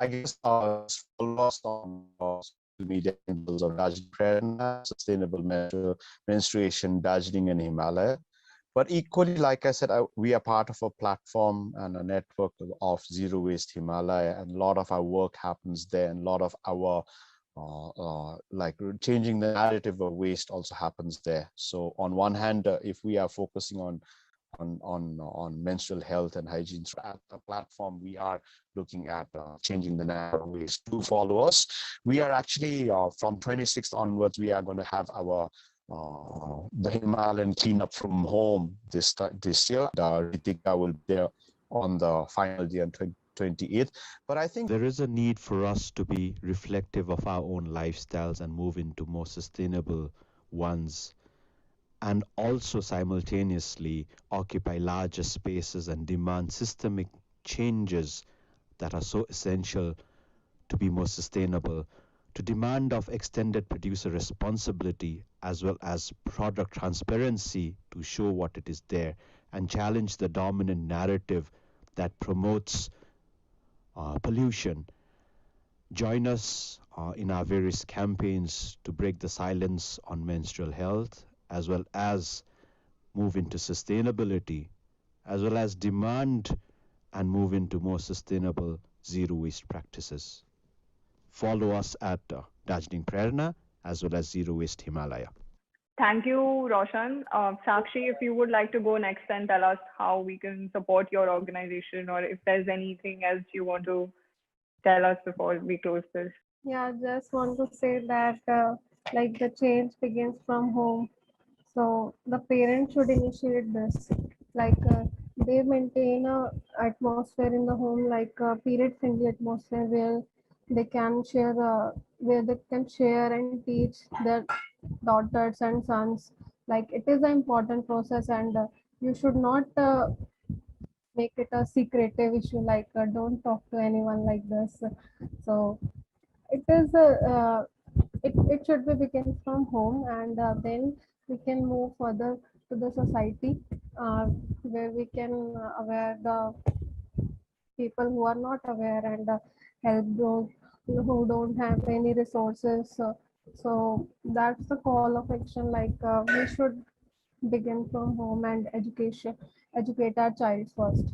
I guess just follow us on social media handles of Darjeeling Prerna, Sustainable Menstruation, Darjeeling and Himalaya. But equally, like I said, we are part of a platform and a network of Zero Waste Himalaya, and a lot of our work happens there, and a lot of our like changing the narrative of waste also happens there. So on one hand, if we are focusing on menstrual health and hygiene at the platform, we are looking at changing the narrative of waste. Do follow us. We are actually from 26th onwards, we are going to have our the Himalayan cleanup from home this year. Ritika will be there on the final day on 28th. But I think there is a need for us to be reflective of our own lifestyles and move into more sustainable ones, and also simultaneously occupy larger spaces and demand systemic changes that are so essential to be more sustainable, to demand of extended producer responsibility as well as product transparency to show what it is there, and challenge the dominant narrative that promotes pollution. Join us in our various campaigns to break the silence on menstrual health, as well as move into sustainability, as well as demand and move into more sustainable zero waste practices. Follow us at Darjeeling Prerna as well as Zero Waste Himalaya. Thank you, Roshan. Sakshi, if you would like to go next and tell us how we can support your organization, or if there's anything else you want to tell us before we close this. Yeah, just want to say that like the change begins from home. So the parents should initiate this. Like they maintain a atmosphere in the home, like a period-friendly atmosphere where they can share, and teach their daughters and sons. Like it is an important process, and you should not make it a secretive issue. Like don't talk to anyone like this. So it is a it should be begin from home, and then we can move further to the society, uh, where we can aware the people who are not aware, and help those who don't have any resources. So that's the call of action. Like we should begin from home and educate our child first.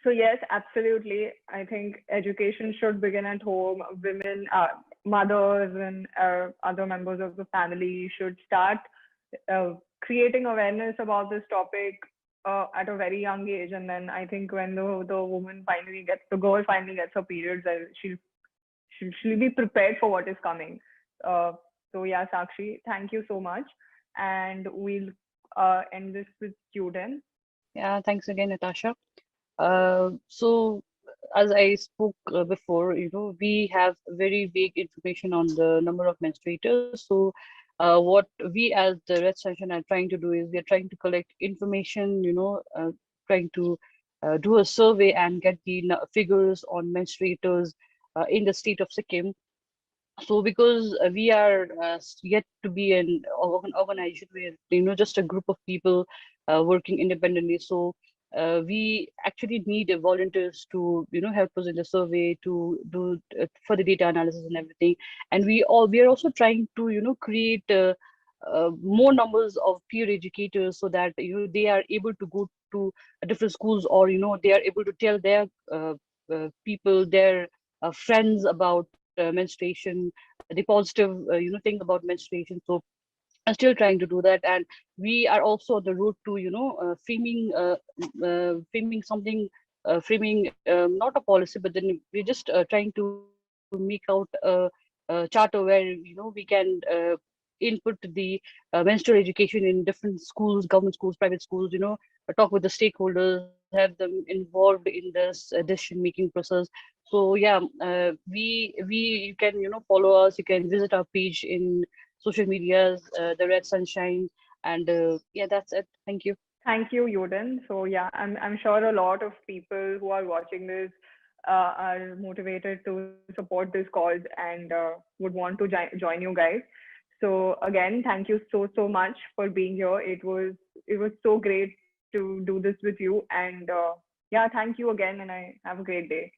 So yes, absolutely. I think education should begin at home. Women, mothers, and other members of the family should start uh, creating awareness about this topic at a very young age. And then I think when the girl finally gets her periods, she'll be prepared for what is coming. Uh, so yeah, Sakshi, thank you so much. And we'll end this with Juden. Yeah, thanks again, Natasha. So as I spoke before, we have very vague information on the number of menstruators. So, what we as the Red Sunshine are trying to do is we are trying to collect information, trying to do a survey and get the figures on menstruators in the state of Sikkim. So because we are yet to be an organization where just a group of people working independently, so we actually need volunteers to help us in the survey to do for the data analysis and everything. And we are also trying to create more numbers of peer educators so that they are able to go to different schools, or they are able to tell their people, their friends about menstruation, the positive thing about menstruation. So I'm still trying to do that, and we are also on the road to framing something, framing not a policy, but then we're just trying to make out a charter where we can input the menstrual education in different schools, government schools, private schools. Talk with the stakeholders, have them involved in this decision making process. So yeah, we you can follow us. You can visit our page in social medias, the Red Sunshine, and yeah, that's it. Thank you. Thank you, Yoden. So yeah, I'm sure a lot of people who are watching this are motivated to support this cause and would want to join you guys. So again, thank you so much for being here. It was so great to do this with you, and yeah, thank you again, and I have a great day.